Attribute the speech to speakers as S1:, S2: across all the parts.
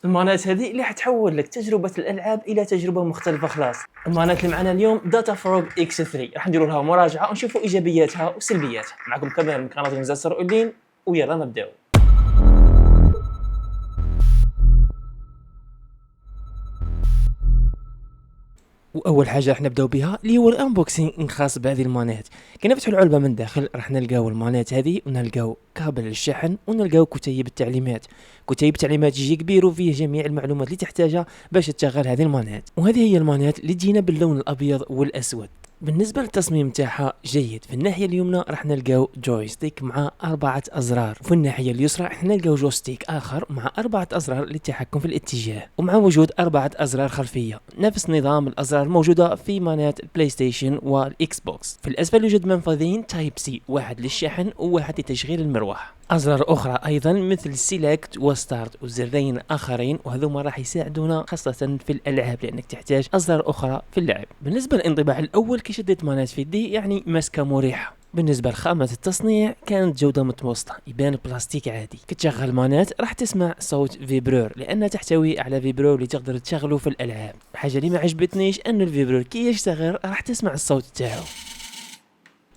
S1: المانات هذه اللي حتحول لك تجربة الألعاب إلى تجربة مختلفة خلاص. المانات اللي معنا اليوم داتا فروغ اكس 3 راح نديروا لها مراجعة ونشوفوا إيجابياتها وسلبياتها. معكم كمان من قناة غنزة أونلاين ويلا نبداو. واول حاجه راح نبداو بها اللي هو الانبوكسينغ خاص بهذه المانات. كنفتحوا العلبه من داخل راح نلقاو المانات هذه ونلقاو كابل الشحن ونلقاو كتيب التعليمات. كتيب التعليمات يجي كبير وفيه جميع المعلومات اللي تحتاجها باش تشغل هذه المانات، وهذه هي المانات اللي تجينا باللون الابيض والاسود. بالنسبه للتصميم تاعها جيد. في الناحيه اليمنى راح نلقاو جويستيك مع 4 ازرار، وفي الناحيه اليسرى راح نلقاو جويستيك اخر مع 4 ازرار للتحكم في الاتجاه، ومع وجود 4 ازرار خلفيه نفس نظام الازرار الموجوده في مانات البلاي ستيشن والاكس بوكس. في الاسفل يوجد منفذين تايب سي، واحد للشحن وواحد لتشغيل المروحه. ازرار اخرى ايضا مثل سيلكت وستارت وزرين اخرين، وهذوما راح يساعدونا خاصه في الالعاب لانك تحتاج ازرار اخرى في اللعب. بالنسبه للانطباع الاول كي شديت مانات في يدي يعني ماسكه مريحه. بالنسبه لخامه التصنيع كانت جوده متوسطه، يبان بلاستيك عادي. كتشغل مانات راح تسمع صوت فيبرور لانها تحتوي على فيبرور اللي تقدر تشغله في الالعاب. الحاجه اللي ما عجبتنيش ان الفيبرور كي يشتغل راح تسمع الصوت تاعو.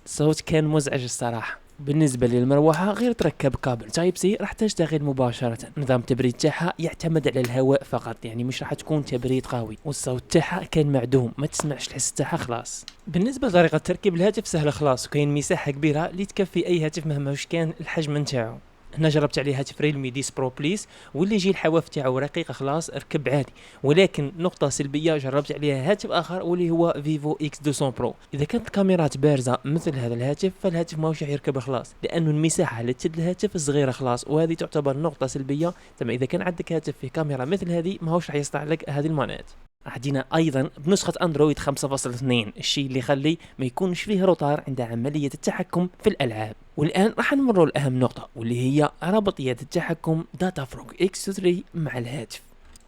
S1: الصوت كان مزعج الصراحه. بالنسبه للمروحه غير تركب كابل تايب سي راح تشتغل مباشره. نظام التبريد تاعها يعتمد على الهواء فقط، يعني مش راح تكون تبريد قوي، والصوت تاعها كان معدوم ما تسمعش الحس تاعها خلاص. بالنسبه لطريقه تركيب الهاتف سهله خلاص، وكاين مساحه كبيره اللي تكفي اي هاتف مهما واش كان الحجم نتاعو. هنا جربت عليه هاتف ريلمي 10 برو بليس واللي يجي الحواف تاعو رقيقه خلاص ركب عادي. ولكن نقطه سلبيه جربت عليها هاتف اخر واللي هو فيفو اكس 200 برو. اذا كانت الكاميرات بارزه مثل هذا الهاتف فالهاتف ماهوش يركب خلاص، لانه المساحه اللي تشد الهاتف صغيره خلاص، وهذه تعتبر نقطه سلبيه. تما اذا كان عندك هاتف فيه كاميرا مثل هذه ماهوش راح يصلح لك هذه المانات. عندنا ايضا بنسخه اندرويد 5.2، الشيء اللي يخلي ما يكونش فيه روتار عند عمليه التحكم في الالعاب. والان راح نمروا لاهم نقطه واللي هي ربطيه التحكم داتا فروغ اكس 3 مع الهاتف.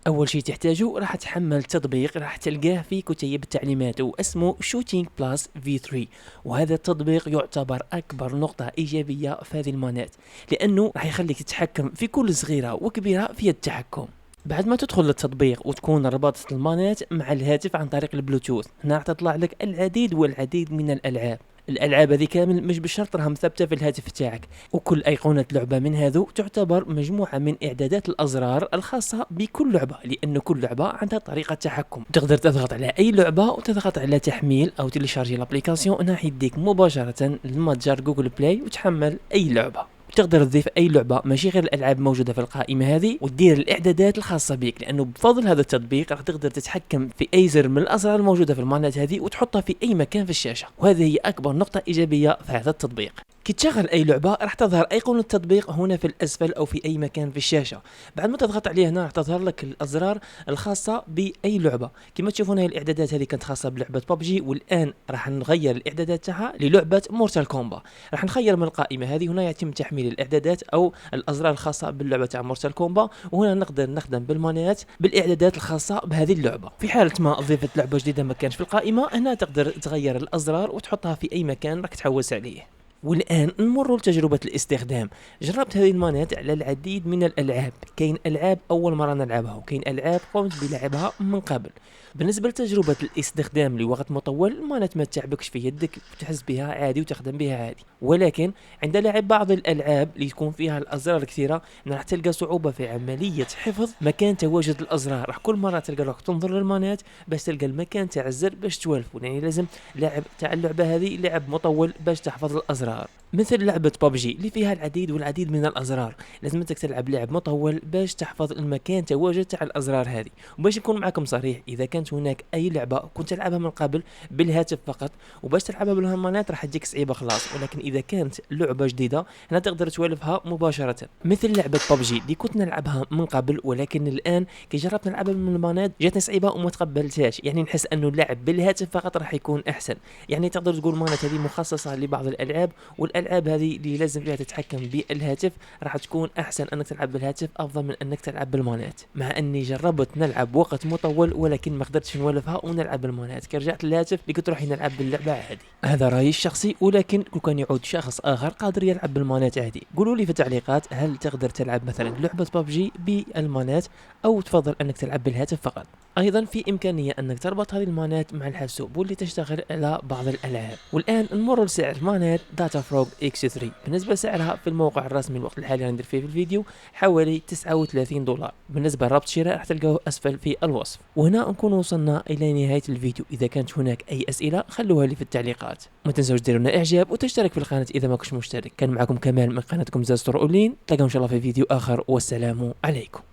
S1: اول شيء تحتاجه راح تحمل تطبيق راح تلقاه في كتيب التعليمات واسمه شوتينج بلس في 3، وهذا التطبيق يعتبر اكبر نقطه ايجابيه في هذه المانات لانه راح يخليك تتحكم في كل صغيره وكبيره في التحكم. بعد ما تدخل للتطبيق وتكون ربطت المانات مع الهاتف عن طريق البلوتوث، هنا راح تطلع لك العديد والعديد من الالعاب هذه كامل مش بالشرط راها مثبته في الهاتف تاعك، وكل ايقونه لعبه من هذو تعتبر مجموعه من اعدادات الازرار الخاصه بكل لعبه، لان كل لعبه عندها طريقه تحكم. تقدر تضغط على اي لعبه وتضغط على تحميل او تيليشارجي الابليكاسيون، هنا يديك مباشره للمتجر جوجل بلاي وتحمل اي لعبه. تقدر تضيف اي لعبه ماشي غير الالعاب موجوده في القائمه هذه وتدير الاعدادات الخاصه بك، لانه بفضل هذا التطبيق راح تقدر تتحكم في اي زر من الازرار الموجوده في المانات هذه وتحطها في اي مكان في الشاشه، وهذه هي اكبر نقطه ايجابيه في هذا التطبيق. كي تشغل اي لعبه راح تظهر ايقونه التطبيق هنا في الاسفل او في اي مكان في الشاشه. بعد ما تضغط عليه هنا راح تظهر لك الازرار الخاصه باي لعبه. كما تشوفون هي الاعدادات هذه كانت خاصه بلعبه ببجي، والان راح نغير الاعدادات تاعها للعبه مورتال كومبا. راح نخير من القائمه هذه، هنا يتم تحميل الاعدادات او الازرار الخاصه باللعبه تاع مورتال كومبا، وهنا نقدر نخدم بالمانات بالاعدادات الخاصه بهذه اللعبه. في حاله ما اضيفت لعبه جديده ما كانش في القائمه، هنا تقدر تغير الازرار وتحطها في اي مكان راك تحوس عليه. والآن نمر لتجربة الاستخدام. جربت هذه المانات على العديد من الألعاب، كاين ألعاب أول مرة نلعبها وكاين ألعاب قمت بلعبها من قبل. بالنسبة لتجربة الاستخدام لوقت مطول المانات ما تعبكش في يدك وتحس بها عادي وتخدم بها عادي، ولكن عند لعب بعض الألعاب اللي يكون فيها الأزرار كثيرة راح تلقى صعوبة في عملية حفظ مكان تواجد الأزرار. راح كل مرة تلقى روحك تنظر للمانات باش تلقى المكان تاع الزر باش توالفه، يعني لازم لعب تاع اللعبة هذه لعب مطول باش تحفظ الأزرار. مثل لعبة ببجي اللي فيها العديد والعديد من الأزرار، لازمتك تلعب لعب مطول باش تحفظ المكان تواجد تاع الأزرار هذه. وباش نكون معكم صريح، إذا كانت هناك أي لعبة كنت تلعبها من قبل بالهاتف فقط وباش تلعبها بالهرمانات راح تجيك صعيبة خلاص، ولكن إذا كانت لعبة جديدة هنا تقدر توالفها مباشرة. مثل لعبة ببجي اللي كنت نلعبها من قبل، ولكن الآن كي جربت نلعبها من المانات جاتني صعيبة وما تقبلتهاش، يعني نحس أنه اللعب بالهاتف فقط راح يكون أحسن. يعني تقدر تقول مانات هذه مخصصة لبعض الألعاب والالعاب هذه اللي لازم فيها تتحكم بالهاتف راح تكون احسن انك تلعب بالهاتف افضل من انك تلعب بالمانات. مع اني جربت نلعب وقت مطول ولكن ما قدرتش نولفها ونلعب بالمانات، كي رجعت للهاتف اللي كنت روحي نلعب باللعبه عادي. هذا رايي الشخصي، ولكن لو كان يعود شخص اخر قادر يلعب بالمانات عادي. قولوا لي في التعليقات هل تقدر تلعب مثلا لعبه ببجي بالمانات او تفضل انك تلعب بالهاتف فقط. ايضا في امكانيه انك تربط هذه المانات مع الحاسوب واللي تشتغل على بعض الالعاب. والان نمر لسعر مانات داتا فروغ اكس 3. بالنسبه لسعرها في الموقع الرسمي الوقت الحالي اللي ندير فيه في الفيديو حوالي $39. بالنسبه لربط الشراء راح تلقوه اسفل في الوصف. وهنا نكون وصلنا الى نهايه الفيديو. اذا كانت هناك اي اسئله خلوها لي في التعليقات. ما تنسوش ديروا لنا اعجاب وتشترك في القناه اذا ما كنتش مشترك. كان معكم كمال من قناتكم زاز اونلاين. تلاقوا ان شاء الله في فيديو اخر والسلام عليكم.